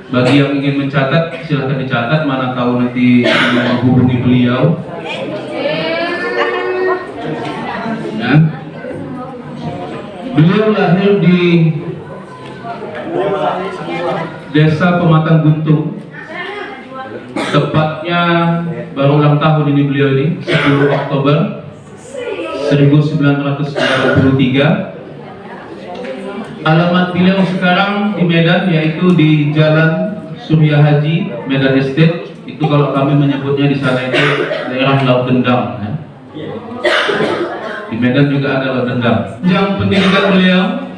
Bagi yang ingin mencatat, silahkan dicatat, mana tahu nanti menghubungi beliau. Ya. Beliau lahir di Desa Pematang Guntung. Tepatnya baru ulang tahun ini beliau ini, 10 Oktober 1993. Alamat beliau sekarang di Medan, yaitu di Jalan Surya Haji, Medan Estate. Itu kalau kami menyebutnya di sana itu daerah Laut Dendang. Ya. Di Medan juga ada Laut Dendang. Yang pendidikan beliau,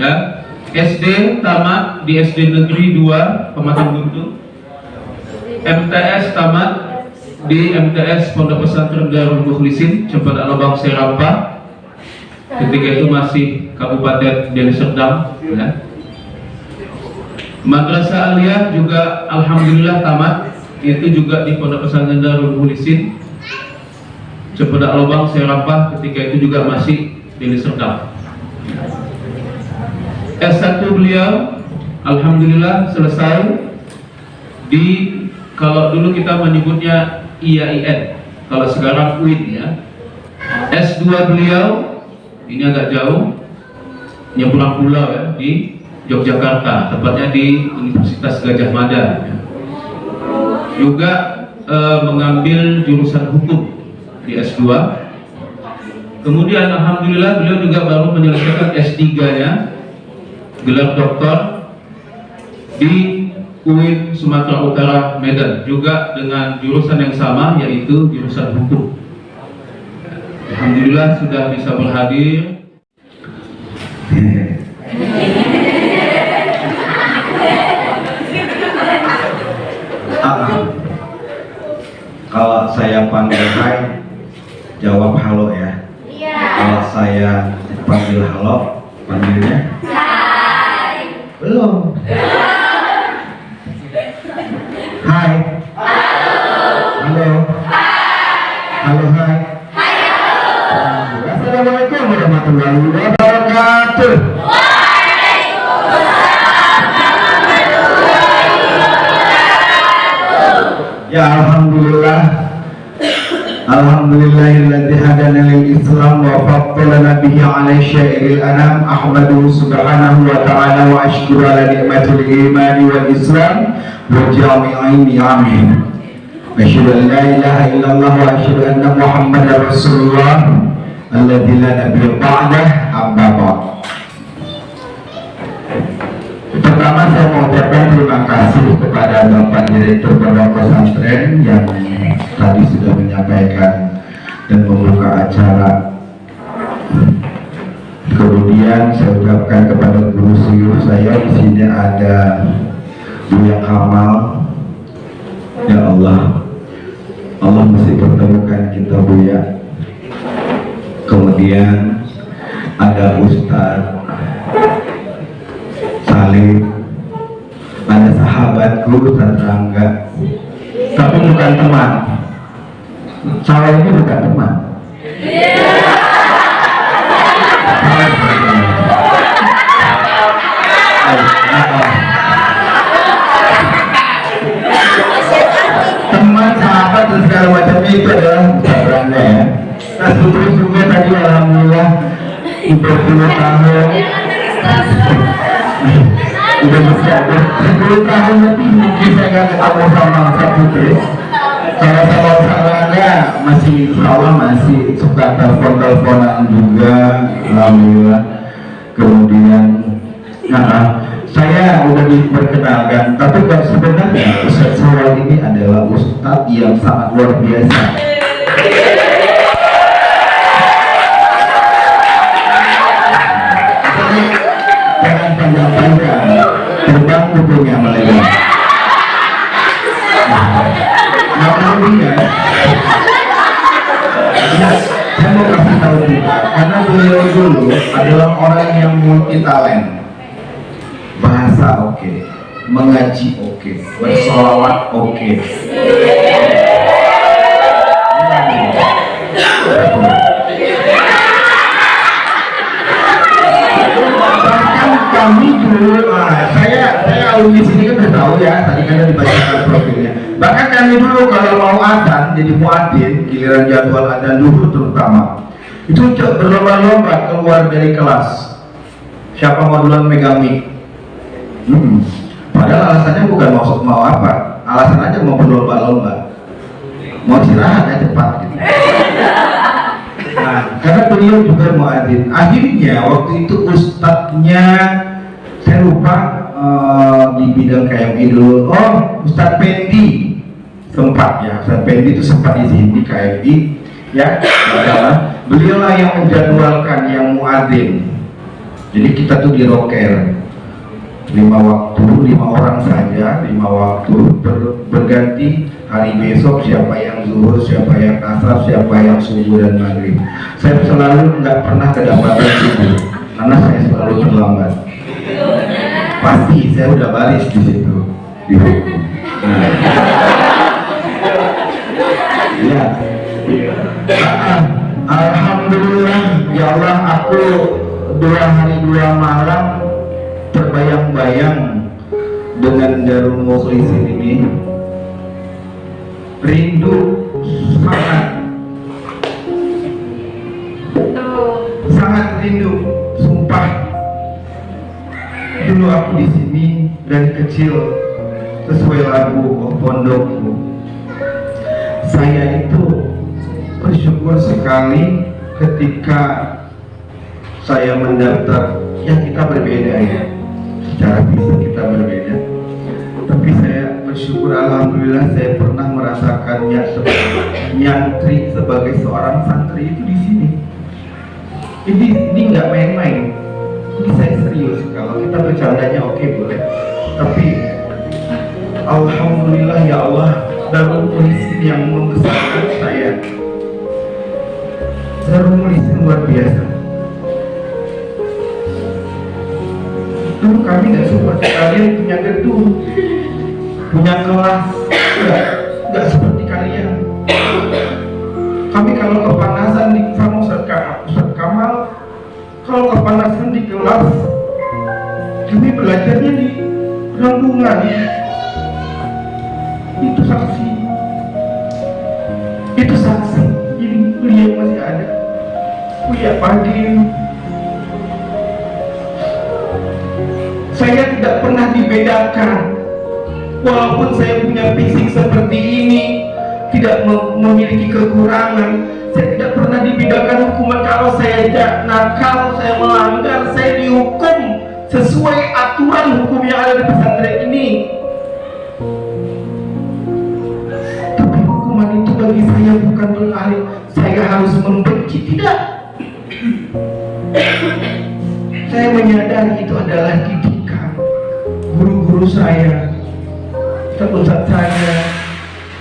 ya, SD tamat di SD Negeri 2 Pematang Guntung. MTS tamat di MTS Pondok Pesantren Darul Mukhlisin, Cempedak Lobang Serapah. Ketika itu masih Kabupaten Deli Serdang. Ya. Madrasah Aliyah juga alhamdulillah tamat. Itu juga di Pondok Pesantren Darul Mukhlisin, Cempedak Lobang Serapah. Ketika itu juga masih Deli Serdang. S1 beliau alhamdulillah selesai di, kalau dulu kita menyebutnya IAIN, kalau sekarang UIN, ya. S2 beliau ini agak jauh, nyebrang pulau, ya, di Yogyakarta, tepatnya di Universitas Gadjah Mada. Ya. Juga mengambil jurusan hukum di S2. Kemudian alhamdulillah beliau juga baru menyelesaikan S3-nya, gelar doktor di UIN Sumatera Utara Medan, juga dengan jurusan yang sama, yaitu jurusan hukum. Alhamdulillah sudah bisa berhadir. Kalau saya panggil hai, jawab halo, ya. Kalau saya panggil halo, panggilnya hai. Belum. Hai. Halo. Halo, hai. Assalamualaikum warahmatullahi wabarakatuh. Ya alhamdulillah. Alhamdulillahilladzi hadana lil Islam wa faddalana bihi ala syairil anam. Ahmaduhu subhanahu wa ta'ala wa ashkuru ala ni'matil imani wal Islam wa jami'in. Amin. Asyhadu an la ilaha illallah wa asyhadu anna Muhammadar Rasulullah alladzi la nabiyya ba'dah, amma ba'd. Pertama saya mau ucapkan terima kasih kepada Bapak Direktur Pondok Pesantren yang tadi sudah menyampaikan dan membuka acara. Kemudian saya ucapkan kepada guru suyuh saya, di sini ada Buya Kamal. Ya Allah, Allah mesti pertemukan kita, Buya. Kemudian ada Ustadz Salim, ada sahabatku Ustadz Rangga, tapi bukan teman. Saya ini bukan teman. Teman, sahabat dan segala macam itu adalah Ustadz Rangga, ya. Nah, sebetulnya tadi alhamdulillah 30 tahun udah besar, 10 tahun lebih mungkin saya nggak ketemu sama Ustadz Putri. Kalau sama Ustadz Rangga masih, Allah masih suka telepon-teleponan juga, alhamdulillah. Kemudian saya udah diperkenalkan, tapi sebenarnya Ustadz Sawal ini adalah Ustadz yang sangat luar biasa. Jangan panjang-panjang, terbang bukunya melebar. Namun dia, saya mau kasih tahu juga, karena beliau dulu adalah orang yang multi talent. Bahasa oke, mengaji oke, bersolawat oke. Bahkan dulu, saya alumni sini kan udah tahu ya, tadi kan udah dibacakan profilnya. Bahkan kami dulu kalau mau adzan jadi muadzin, giliran jadwal adzan dulu terutama, itu berlomba-lomba keluar dari kelas. Siapa mau duluan megang mic? Padahal alasannya bukan mau apa, alasan aja mau berlomba-lomba, mau istirahat ya cepat gitu. Nah, karena beliau juga muadzin. Akhirnya waktu itu ustadznya saya lupa di bidang KMI dulu. Oh, Ustadz Pendi sempat ya. Ustadz Pendi itu sempat di sini di KMI ya. Beliau lah yang menjadwalkan yang muadzin. Jadi kita tuh di roker 5 waktu, 5 orang saja, 5 waktu berganti hari besok, siapa yang zuhur, siapa yang asar, siapa yang subuh dan maghrib. Saya selalu nggak pernah kedapatan subuh karena saya selalu terlambat. Pasti saya udah baris di situ di hukum. Ya. Alhamdulillah ya Allah, aku 2 hari 2 malam terbayang-bayang dengan Darul Mukhlisin ini. Rindu sangat rindu, sumpah. Dulu aku di sini dari kecil sesuai lagu pondokku. Saya itu bersyukur sekali ketika saya mendaftar. Ya kita berbeda ya, secara fisik kita berbeda, tapi saya bersyukur alhamdulillah saya pernah merasakannya nyantri sebagai seorang santri itu di sini. Ini nggak main-main, ini saya serius. Kalau kita bercandanya oke boleh, tapi alhamdulillah ya Allah, Darul Mukhlisin yang membesarkan saya. Darul Mukhlisin luar biasa. Dulu kami nggak seperti kalian punya gedung, punya kelas, nggak seperti kalian. Kami kalau kepanasan di sama Ustaz Kamal, kalau kepanasan di kelas, kami belajarnya di rangkungan. Itu saksi. Ini beliau masih ada. Buya Fadil. Saya tidak pernah dibedakan, walaupun saya punya fisik seperti ini, tidak memiliki kekurangan. Saya tidak pernah dibedakan hukuman. Kalau saya nakal, saya melanggar, saya dihukum sesuai aturan hukum yang ada di pesantren ini. Tapi hukuman itu bagi saya bukan berarti saya harus membenci, tidak. Saya menyadari itu adalah didikan. Guru-guru saya, ustaz saya,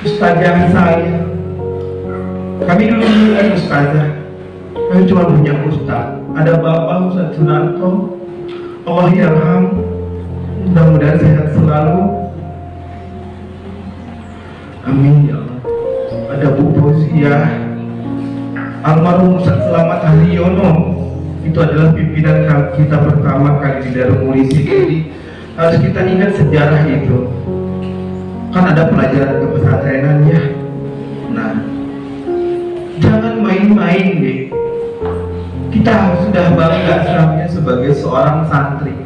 ustazah saya. Kami dulu kan ustazah, kami cuma punya ustaz. Ada bapak Ustaz Sunarto, Allah yarham, mudah-mudahan sehat selalu. Amin ya Allah. Ada Bu Fauziah, almarhum Ustaz Selamat Haryono, itu adalah pimpinan kita pertama kali di Darul Mukhlisin. Jadi harus kita ingat sejarah itu. Kan ada pelajaran kepesantrenannya. Nah, jangan main-main deh. Kita sudah bangga sebenarnya sebagai seorang santri.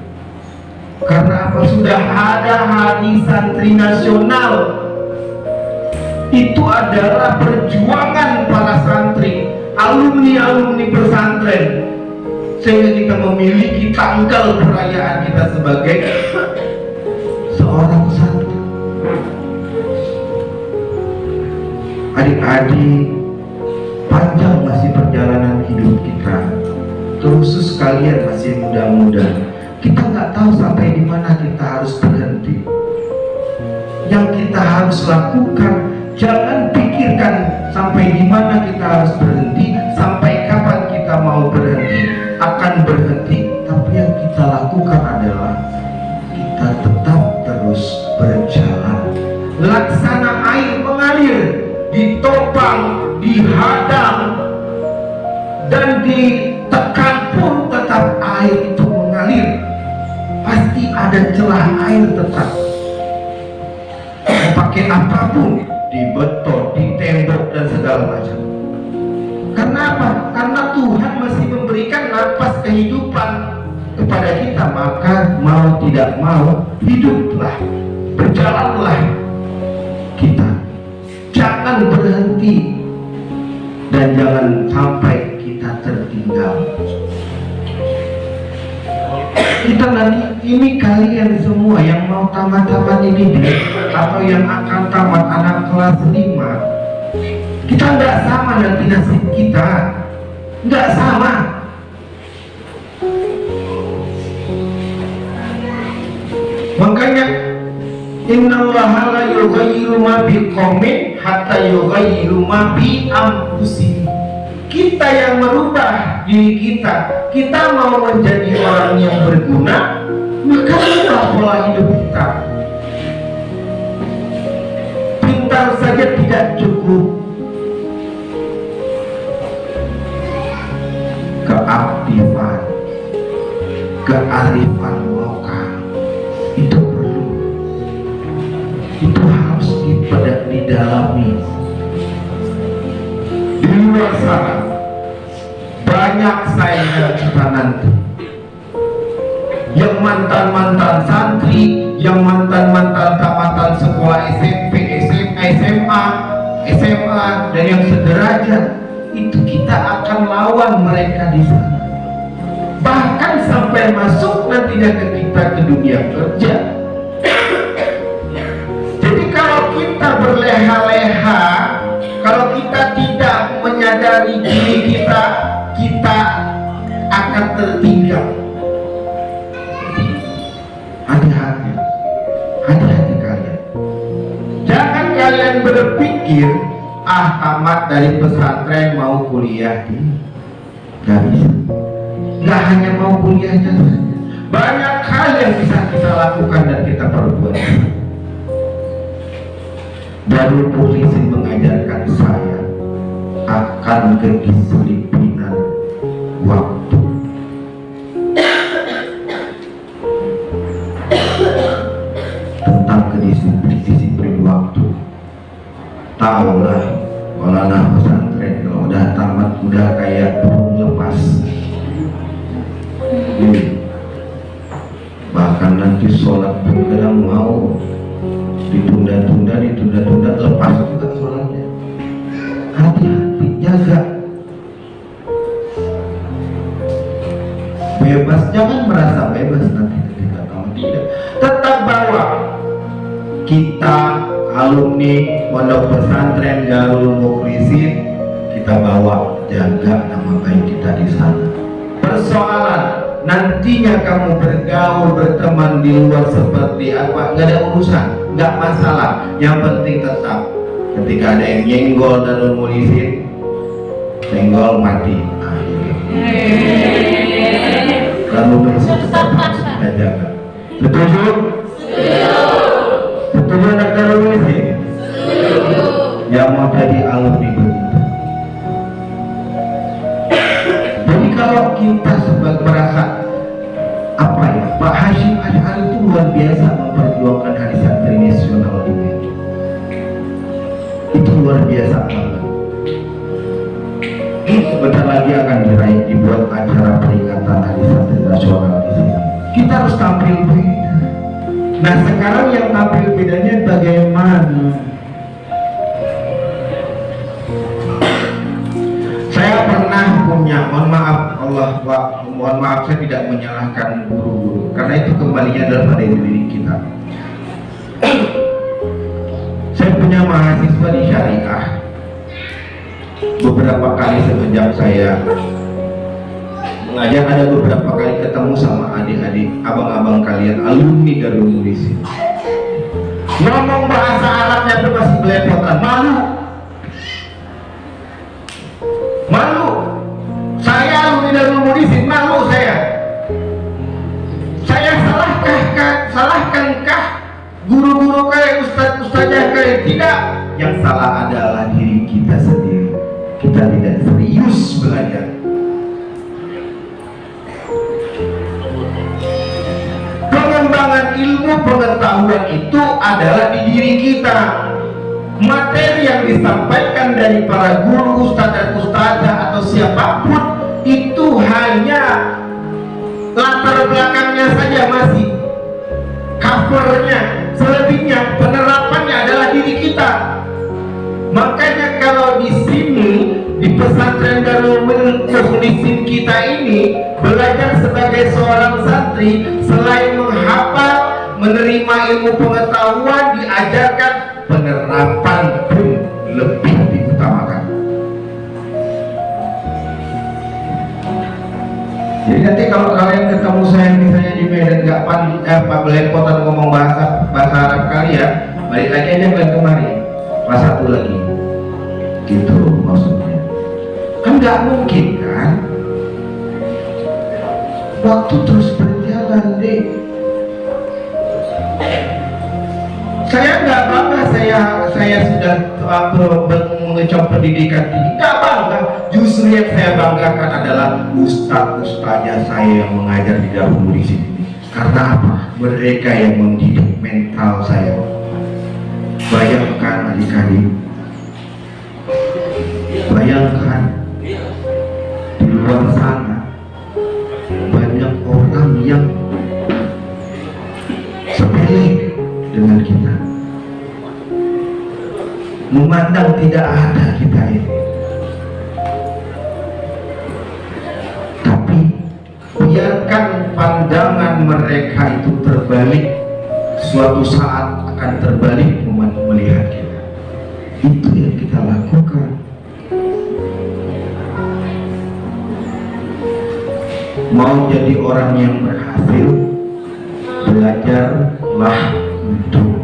Karena apa? Sudah ada Hari Santri Nasional. Itu adalah perjuangan para santri, alumni-alumni pesantren, sehingga kita memiliki tanggal perayaan kita sebagai seorang santri. Adik-adik, panjang masih perjalanan hidup kita, terkhusus kalian masih muda-muda. Kita nggak tahu sampai di mana kita harus berhenti. Yang kita harus lakukan, jangan pikirkan sampai di mana kita harus berhenti, sampai kapan kita mau berhenti, akan berhenti. Tapi yang kita lakukan adalah kita tetap terus berjalan. Laksana air mengalir, ditopang, dihadang, dan ditekan pun tetap air itu mengalir. ada celah air tetap. Mau pakai apapun, di beton, di tembok dan segala macam. Karena apa? Karena Tuhan masih memberikan nafas kehidupan kepada kita, maka mau tidak mau hiduplah, berjalanlah kita. Jangan berhenti dan jangan sampai kita tertinggal. Kita nanti, ini kalian semua yang mau tamat-tamat ini atau yang akan tamat anak kelas 5, kita nggak sama nanti nasib kita, nggak sama. Makanya innallaha la yughayyiru ma biqaumin hatta yughayyiru ma bi anfusihim. Kita yang merubah diri kita. Kita mau menjadi orang yang berguna, maka ubah pola hidup kita. Pintar saja tidak cukup. Keaktifan, kearifan lokal itu perlu. Itu harus didalami. Di luar sana banyak saingan kita nanti, yang mantan-mantan santri, yang mantan-mantan tamatan sekolah SMP, SMA, dan yang sederajat. Itu kita akan lawan mereka di sana. Bahkan sampai masuk nantinya kita ke dunia kerja. Jadi kalau kita berleha-leha, kalau kita tidak menyadari diri kita, kita akan tertinggal. Hati-hati, hati-hati kalian. Jangan kalian berpikir, tamat dari pesantren mau kuliah. Gak bisa. Gak hanya mau kuliahnya saja. Banyak hal yang bisa kita lakukan dan kita perbuat. Darul Mukhlisin mengajarkan saya akan kedisiplinan waktu. Tentang kedisiplin waktu. Tahulah, kalau anak pesantren kalau udah tamat udah kayak burung lepas. Bahkan nanti sholat pun kadang mau ditunda-tunda, lepas juga sholatnya. Hati-hati, jaga. Bebas, jangan merasa bebas nanti ketika tamat, tidak. Tetap bawa kita alumni pondok pesantren Darul Mukhlisin, kita bawa, jaga nama baik kita di sana. Persoalan nantinya kamu bergaul, berteman di luar seperti apa, nggak ada urusan, nggak masalah. Yang penting tetap ketika ada yang nyenggol Darul Mukhlisin, nyenggol mati. Lalu tetap harus kita jaga. Setuju? Setuju anak Darul Mukhlisin? Yang mau jadi alumni begitu. Jadi kalau kita sebagai merasa apa ya, Pak Hashim Asy'ari itu luar biasa memperjuangkan hari santri nasional ini. Itu luar biasa banget. Sebentar lagi akan dibuat acara peringatan hari santri nasional di sini. Kita harus tampil beda. Nah sekarang yang tampil bedanya bagaimana? Saya pernah punya, mohon maaf saya tidak menyalahkan guru-guru, karena itu kembalinya adalah pada diri kita. Saya punya mahasiswa di syariah. Beberapa kali semenjak saya mengajar, ada beberapa kali ketemu sama adik-adik, abang-abang kalian, alumni Darul Mukhlisin. Ngomong bahasa Arabnya itu masih belepotan, malu. Saya alumni Darul Mukhlisin, malu saya. Saya salahkankah guru-guru kayak ustaz-ustazah kayak? Tidak. Yang salah adalah diri kita sendiri. Kita tidak serius belajar. perkembangan ilmu pengetahuan itu adalah di diri kita. Materi yang disampaikan dari para guru, ustadz dan ustazah atau siapapun itu hanya latar belakangnya saja, masih covernya. Selebihnya penerapannya adalah diri kita. Makanya kalau di sini di pesantren Darul Mukhlisin kita ini belajar sebagai seorang santri, selain menghafal, menerima ilmu pengetahuan, diajarkan penerapan pun lebih diutamakan. Jadi nanti kalau kalian ketemu saya misalnya di Medan nggak belepotan ngomong bahasa Arab kalian, balik lagi aja kalian kemari kelas 1 lagi, gitu maksudnya. Kan nggak mungkin kan, waktu terus berjalan deh. Saya nggak bangga saya sudah mengecap pendidikan tinggi, nggak bangga. Justru yang saya banggakan adalah ustadz-ustadznya saya yang mengajar di Darul Mukhlisin ini. Karena apa? Mereka yang mendidik mental saya. Bayangkan adik-adik, bayangkan di luar sana banyak orang yang sepele dengan kita, memandang tidak ada kita ini. Tapi biarkan pandangan mereka itu terbalik, suatu saat akan terbalik melihat kita. Itu yang kita lakukan. Mau jadi orang yang berhasil, belajarlah untuk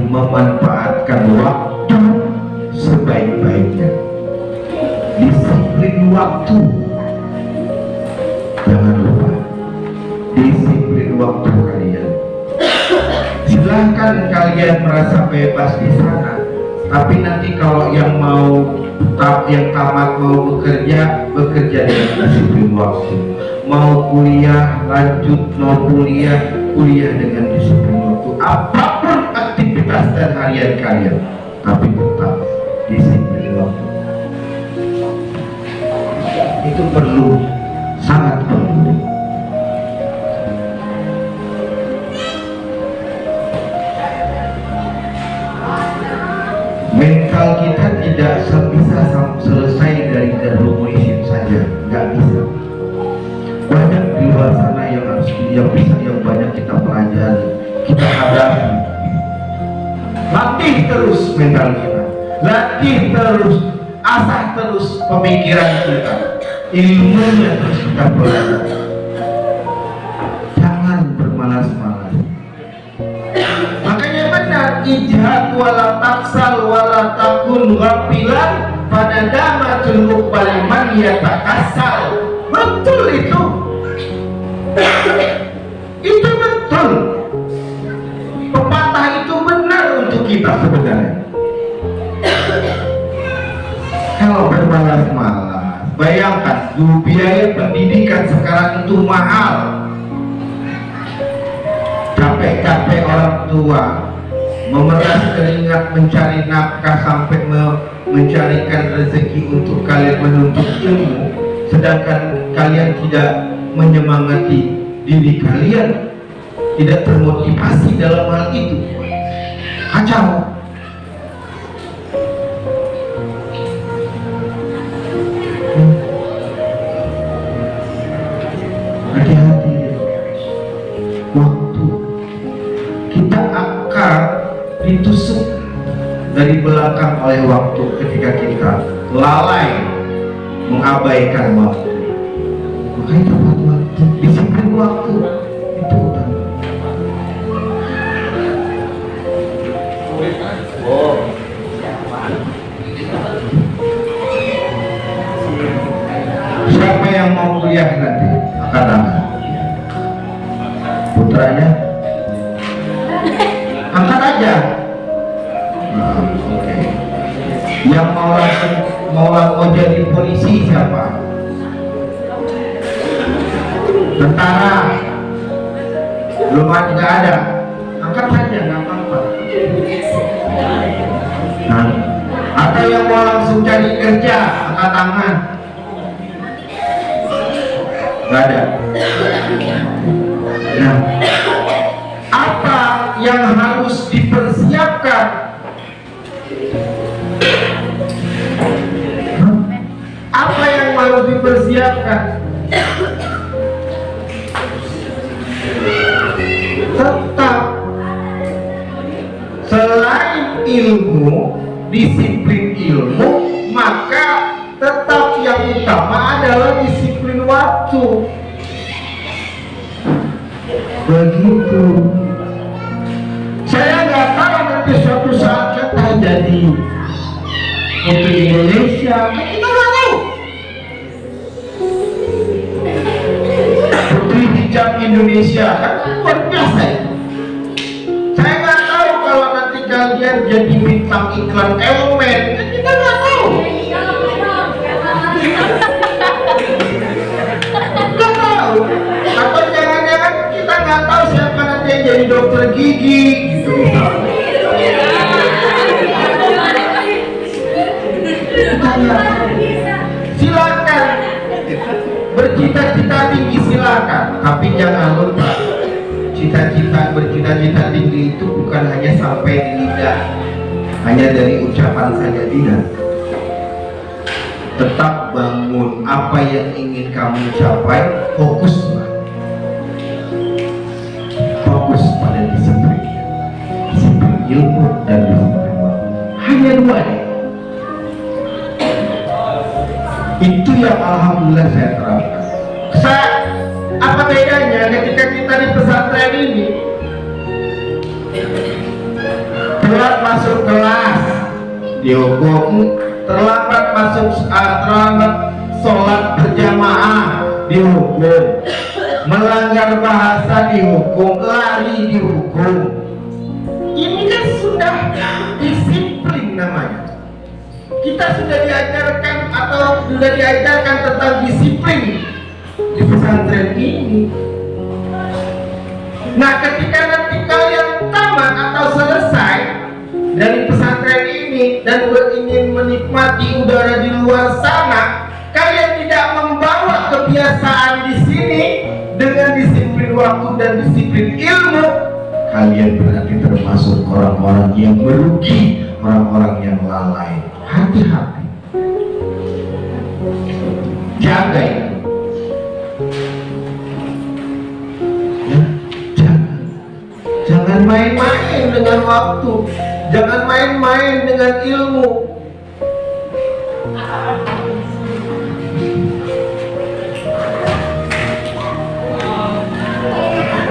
memanfaatkan waktu sebaik-baiknya. Disiplin waktu, jangan lupa disiplin waktu kalian. Silahkan kalian merasa bebas di sana, tapi nanti kalau yang tamat mau bekerja dengan disiplin waktu. Mau kuliah lanjut, mau kuliah dengan disiplin waktu. Apapun aktivitas dan harian kalian, tapi tetap disiplin waktu. Itu perlu, sangat perlu. Mental kita tidak bisa selesai dari Darul Mukhlisin saja, nggak bisa. Banyak di luar sana yang banyak kita pelajari, kita hadapi. Latih terus mental kita, latih terus, asah terus pemikiran kita, ilmunya terus kita pelajari. Jangan bermalas-malas. Makanya benar, ijhad wala taksal wala takun ghafilan pada damatul muqbal man yatakasal. Betul itu. Itu betul. Pepatah itu benar untuk kita sebenarnya. Kalau bermalas-malas, bayangkan biaya pendidikan sekarang itu mahal. Capek-capek orang tua memeras keringat mencari nafkah sampai mencarikan rezeki untuk kalian menuntut ilmu, sedangkan kalian tidak menyemangati diri kalian, tidak termotivasi dalam hal itu. Kacau. Hati-hati. Waktu kita akan ditusuk dari belakang oleh waktu ketika kita lalai mengabaikan waktu. Makanya tepat waktu, disiplin waktu itu utama. Siapa yang mau kuliah nanti angkat tangan. Putranya angkat aja. Nah, oke. Yang mau jadi polisi siapa? Nusantara. Belum ada, nggak ada. Angkat saja, nggak apa-apa. Nah, atau yang mau langsung cari kerja, angkat tangan. Nggak ada. Nah, apa yang harus dipersiapkan? Apa yang harus dipersiapkan? Tetap selain ilmu, disiplin ilmu, maka tetap yang utama adalah disiplin waktu. Begitu. Saya nggak tahu nanti suatu saat kita jadi Putri Indonesia, kita nggak tahu. Putri Hijab Indonesia kan luar biasa ya. Saya nggak tahu kalau nanti kalian jadi bintang iklan Elmen, kan kita nggak tahu. Nggak tahu. Atau jangan-jangan kita nggak tahu siapa nanti yang jadi dokter gigi gitu. Silakan bercita-cita tinggi, silakan, tapi jangan lupa bercita-cita tinggi itu bukan hanya sampai di lidah, hanya dari ucapan saja, tidak. Tetap bangun apa yang ingin kamu capai, fokuslah. Fokus pada disiplin ilmu dan disiplin waktu. Hanya dua ini. Itu yang alhamdulillah saya terapkan. Apa bedanya ketika kita di pesantren ini telat masuk kelas dihukum, terlambat sholat berjamaah dihukum, melanggar bahasa dihukum, lari dihukum. Ini kan sudah disiplin namanya. Kita sudah diajarkan tentang disiplin di pesantren ini. Nah, ketika nanti kalian tamat atau selesai dari pesantren ini dan ingin menikmati udara di luar sana, kalian tidak membawa kebiasaan di sini dengan disiplin waktu dan disiplin ilmu, kalian berarti termasuk orang-orang yang merugi, orang-orang yang lalai. Hati-hati, jaga itu. Ya, jangan main-main dengan waktu, jangan main-main dengan ilmu.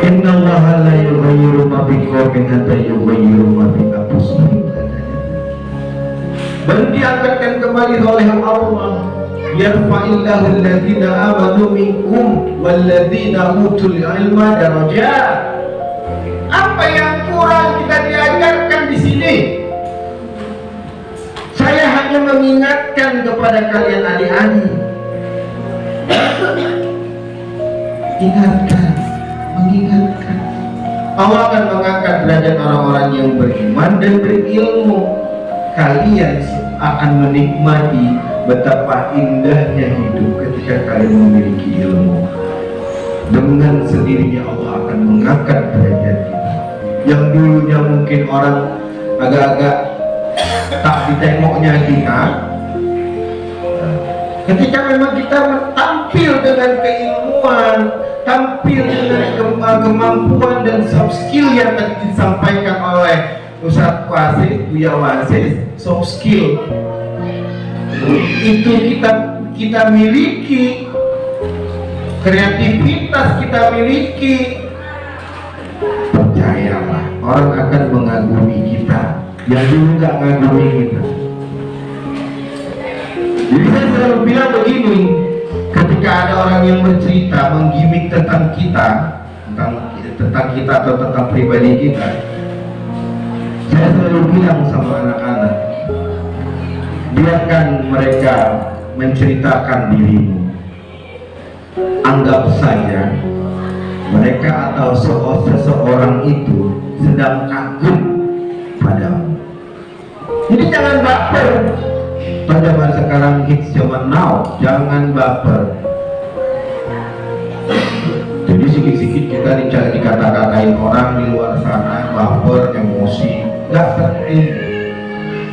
Innallaha la yughayyiru ma biqaumin hatta yughayyiru ma bi anfusihim. Baru diangkatkan kembali oleh Allah. Yarfa'illahu alladhina amanu minkum walladhina utul ilma darajat. Apa yang kurang kita diajarkan di sini? Saya hanya mengingatkan kepada kalian adik-adik. Mengingatkan. Allah akan mengangkat derajat orang-orang yang beriman dan berilmu. Kalian akan menikmati betapa indahnya hidup ketika kalian memiliki ilmu. Dengan sendirinya Allah akan mengangkat derajat kita. Yang dulunya mungkin orang agak-agak tak ditengoknya kita, ketika memang kita tampil dengan keilmuan, tampil dengan kemampuan dan soft skill yang tadi disampaikan oleh Ustaz Wasis, Buya Wasis, soft skill itu kita miliki, kreativitas kita miliki, percayalah orang akan mengagumi kita yang dulu nggak mengagumi kita. Jadi saya selalu bilang begini, ketika ada orang yang bercerita menggimik tentang kita atau tentang pribadi kita, saya selalu bilang sama anak-anak, biarkan mereka menceritakan dirimu. Anggap saja mereka atau seseorang itu sedang kagum padamu. Jadi jangan baper. Pada zaman sekarang hits zaman now, jangan baper. Jadi sikit-sikit kita dikata-katain orang di luar sana, baper, emosi, nggak penting.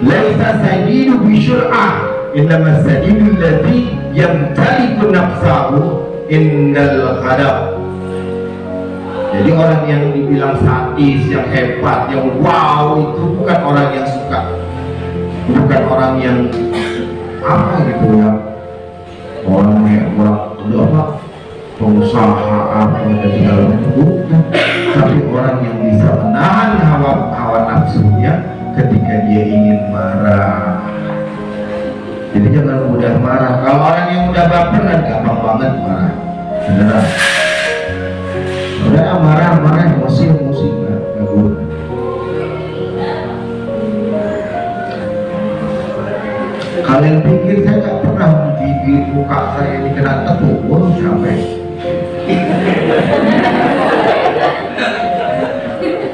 Laisa sadidu bisyur'ah, innama sadidu alladhi yamtaliku nafsahu innal ghadab. Jadi orang yang dibilang sadis, yang hebat, yang wow, itu bukan orang yang suka, bukan orang yang apa gitu ya, orang apa pengusaha apa dan segala macam, tapi orang yang bisa menahan hawa nafsunya ketika dia ingin marah. Jadi jangan mudah marah. Kalau orang yang mudah baper kan gampang banget marah, beneran. Udah marah emosi nggak guna. Kalian pikir saya nggak pernah di muka saya dikena tepuk, sampai.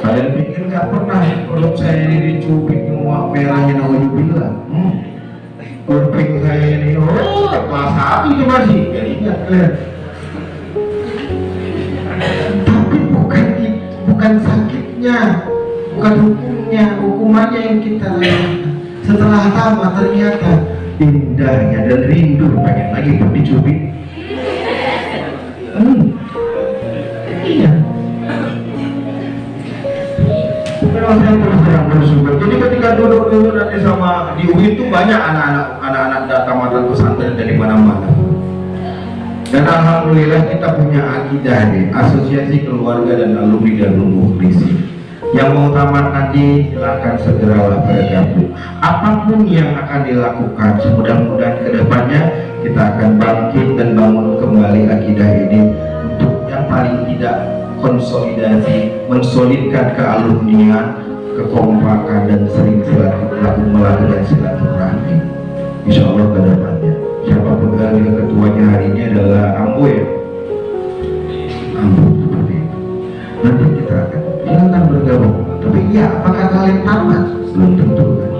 Kalian pikir nggak pernah perut saya ini dicubit semua merahnya naudzubillah. Kuping saya ini, kelas 1 itu masih, jadi ingat kalian. Tapi bukan sakitnya, bukan hukumannya yang kita lihat. Setelah tamat ternyata indahnya dan rindu pengen lagi pun dicubit. Iya. Memang saya terus terang bersyukur. Jadi ketika duduk nanti sama di UI itu banyak anak-anak datang mantan pesantren dari mana-mana. Dan alhamdulillah kita punya akidah nih, Asosiasi Keluarga dan Alumni Darul Mukhlisi. Yang mau tamat nanti silakan segeralah bergabung. Apapun yang akan dilakukan, mudah-mudahan kedepannya kita akan bangkit dan bangun kembali akidah ini untuk yang paling tidak konsolidasi, mensolidkan kealumnian, kekompakan dan sering melakukan silaturahmi. Insya Allah kedepannya. Siapa pegawai ketuanya hari ini adalah Ambo ya. Ambo seperti itu. Nanti kita akan silakan bergabung. Tapi ya, apakah kalian tamat? Belum tentu kan.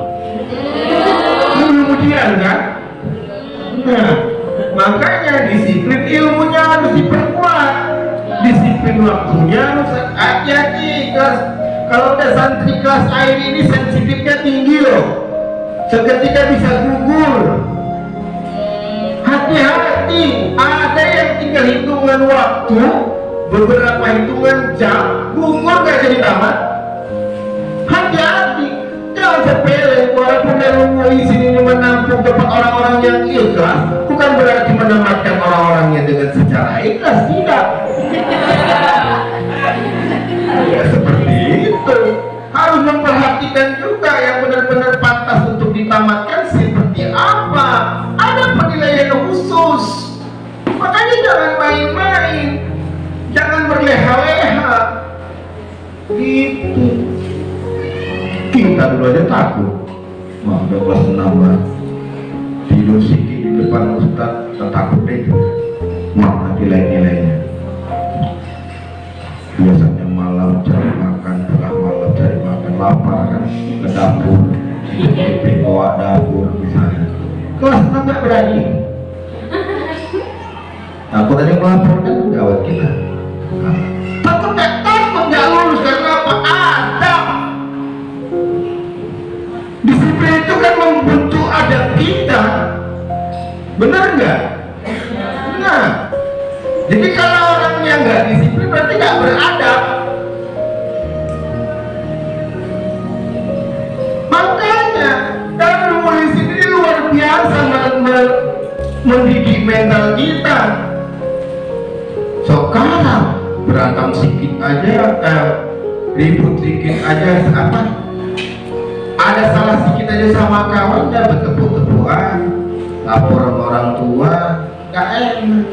Belum ujian kan? Nah, makanya disiplin ilmunya harus diperkuat. Disiplin waktunya harus hati-hati. Kalau udah santri kelas air ini sensitifnya tinggi loh. Seketika bisa gugur. Hati-hati, ada yang tinggal hitungan waktu, beberapa hitungan jam, gugur gak jadi tamat. Hati-hati, jangan sepele. Walaupun dari sini menampung dapat orang-orang yang ikhlas, bukan berarti menamatkan orang-orangnya dengan secara ikhlas, tidak. Ya seperti itu. Harus memperhatikan juga yang benar-benar pantas untuk ditamatkan seperti apa. Ada penilaian khusus. Makanya jangan main-main, jangan berleha-leha. Gitu. Kita dulu aja takut. Wah, udah kelas 6 tidur sikit di depan ustaz, takut deh. Wah, nilai-nilainya. Biasanya malam cari makan, tengah malam cari makan, lapar kan, ke dapur, bawa dapur misalnya. Kelas 6 nggak berani. Aku tadi melaporkan gawat kita. Takut nggak lulus karena apa? Adab. Disiplin itu kan membentuk adab kita. Benar nggak? Benar. Jadi kalau orangnya nggak disiplin berarti nggak beradab. Makanya Darul Mukhlisi ini luar biasa mendidik mental kita. Sekarang berantem sedikit aja, ribut sedikit aja, apa? Ada salah sedikit aja sama kawan, udah bertepuk-tepukan, laporan orang tua, nggak enak.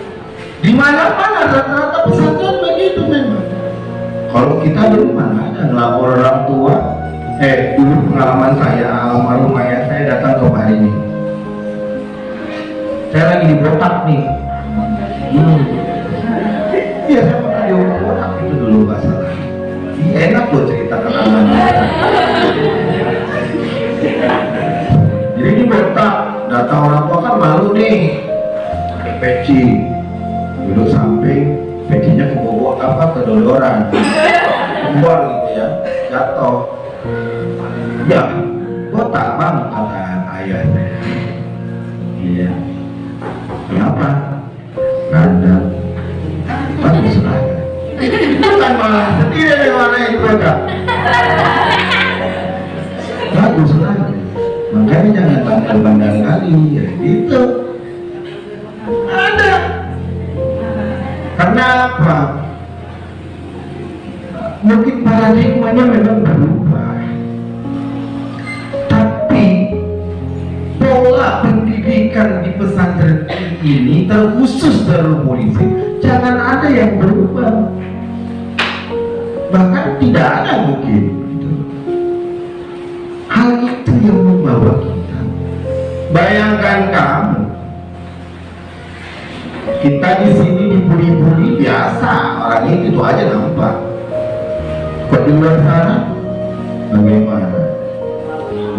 Di mana-mana rata-rata pesantren begitu memang. Kalau kita dulu mana ada ngelapor orang tua. Dulu pengalaman saya, almarhum ayah saya datang kemari nih. Saya lagi di botak nih. Iya, saya pernah di botak. masalah. Enak loh cerita kenangan. Jadi ini botak, datang orang tua kan malu nih, pakai peci, duduk samping, pecinya kebawa kedodoran, keluar gitu ya, jatuh. Ya, botak bang, kata ayahnya. Iya. Kenapa? Karena bagus lah. Bukan malah sedih dari mana itu botak. Bagus lah. Makanya jangan bandel-bandel kali ya, gitu. Ada. Karena apa? Mungkin paradigmanya memang berubah, tapi pola pendidikan di pesantren ini terkhusus Darul Polisi jangan ada yang berubah, bahkan tidak ada mungkin. Hal itu yang membawa kita. Bayangkan kamu, kita di sini dibully-bully biasa, orangnya itu aja nampak. Kok di luar sana bagaimana?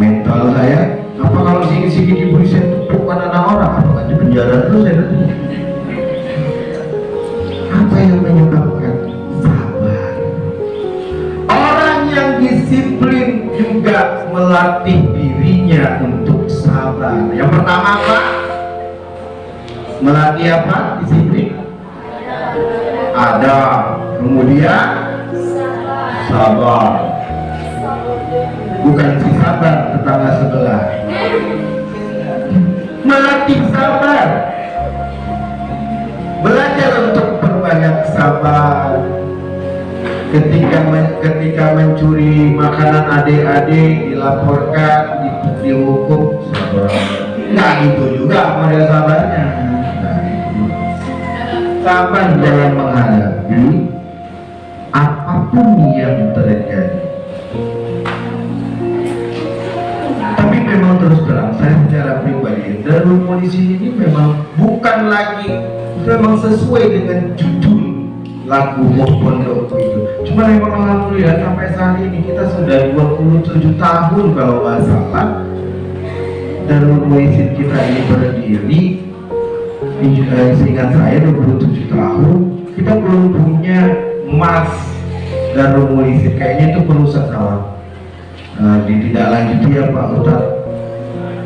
Mental saya, apa kalau sikit-sikit dibully saya tepukkan anak orang, apa di penjara terus saya nanti? Apa yang menyebabkan? Sabar. Orang yang disiplin juga melatih dirinya untuk sabar. Yang pertama apa? Melatih apa? Disiplin. Ada. Kemudian sabar. Bukan si sabar tetangga sebelah. Melatih sabar. Belajar untuk berbanyak sabar. Ketika mencuri makanan adik-adik dilaporkan, dihukum, sabar. Nggak gitu juga model sabarnya. Sabar dalam menghadapi apapun yang terjadi. Tapi memang terus terang, saya secara pribadi Darul Polisi ini memang bukan lagi memang sesuai dengan judul lagu Pondok itu. Cuma memang alhamdulillah sampai saat ini kita sudah 27 tahun kalau nggak salah Darul Polisi kita ini berdiri. Seingat saya 27 tahun kita belum punya emas Darul Polisi, kayaknya itu perlu sesalah ditindaklanjuti ya Pak Ustadz,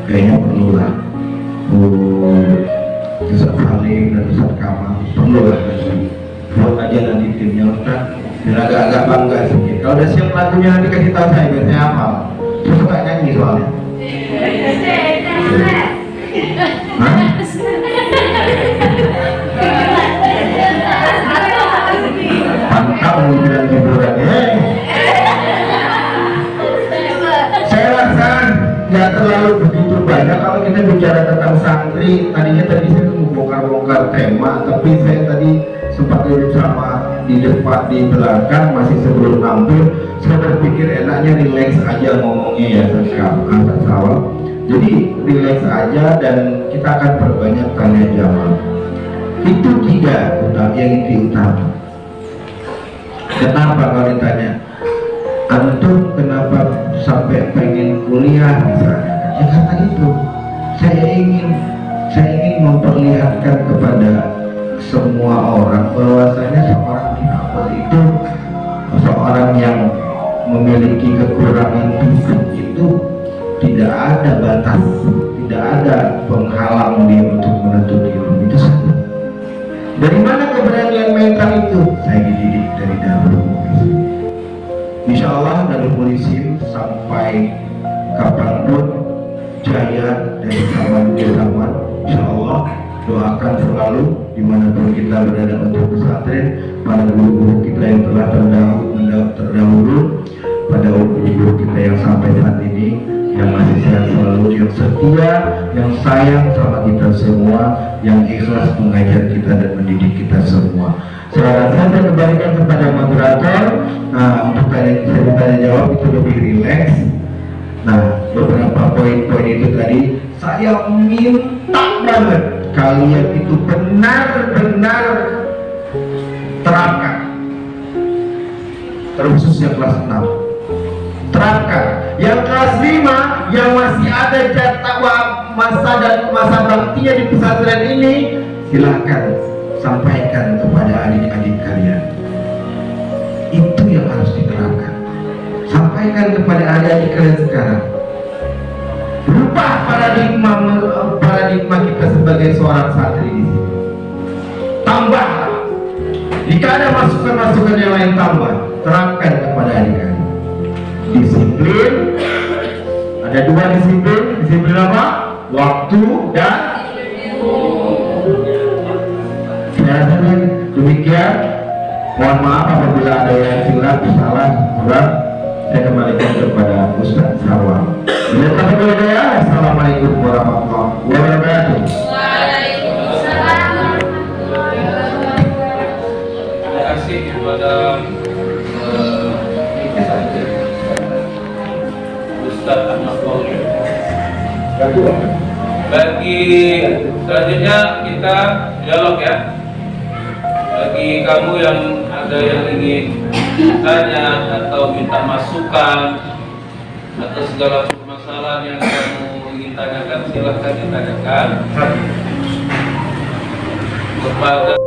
kayaknya perlu lah. Ustadz Salim dan Ustadz Kamal perlu lah buat aja nanti timnya Ustadz biar agak-agak bangga sedikit. Kalau udah siap lagunya nanti kasih tahu saya biar saya hafal. Saya suka nyanyi soalnya. Hah? Mantap bilang hiburan ya. Saya rasa nggak terlalu begitu banyak kalau kita bicara tentang santri. Tadinya tadi saya mau bongkar-bongkar tema, tapi saya tadi sempat duduk sama di depan di belakang masih sebelum tampil. Saya berpikir enaknya relax aja ngomongnya ya sekarang. Jadi relax aja dan kita akan perbanyak tanya jawab. Itu tidak yang itu utama. Kenapa kalau ditanya antum kenapa sampai pengen kuliah misalnya? Ya karena itu saya ingin memperlihatkan kepada semua orang bahwasanya seorang difabel itu seorang yang memiliki kekurangan fisik itu tidak ada batas, tidak ada penghalang dia untuk menuntut ilmu. Itu saja. Dari mana keberanian mental itu? Saya dididik dari Darul Polisi. Insya Allah Darul Polisi sampai kapanpun jaya dari zaman ke zaman. Insya Allah doakan selalu dimanapun kita berada untuk pesantren, pada guru-guru kita yang telah terdahulu, pada guru kita yang sampai saat ini, yang masih sehat selalu, yang setia, yang sayang sama kita semua, yang ikhlas mengajar kita dan mendidik kita semua. Saya kembalikan kepada moderator. Nah, untuk tanya jawab itu lebih rileks. Nah, beberapa poin-poin itu tadi saya minta banget kalian itu benar-benar terapkan. terkhusus yang kelas 6. Terangkan. Yang kelas 5 yang masih ada jatah masa dan masa baktinya di pesantren ini, silakan sampaikan kepada adik-adik kalian. Itu yang harus diterangkan. Sampaikan kepada adik-adik kalian sekarang. Rubah paradigma kita sebagai seorang santri di sini. Tambah. Jika ada masukan-masukan yang lain, tambah. Terangkan kepada adik-adik. Disiplin. Ada 2 disiplin. Disiplin apa? Waktu dan demikian. Mohon maaf apabila ada yang silap, salah, kurang. Saya kembalikan kepada Ustaz Sarwan. Assalamualaikum warahmatullahi wabarakatuh. Waalaikumsalam. Terima kasih kepada Ustaz Ahmad Fauzul. Bagi selanjutnya kita dialog ya. Bagi kamu yang ada yang ingin tanya atau minta masukan atau segala permasalahan yang kamu ingin tanyakan, silahkan ditanyakan kepada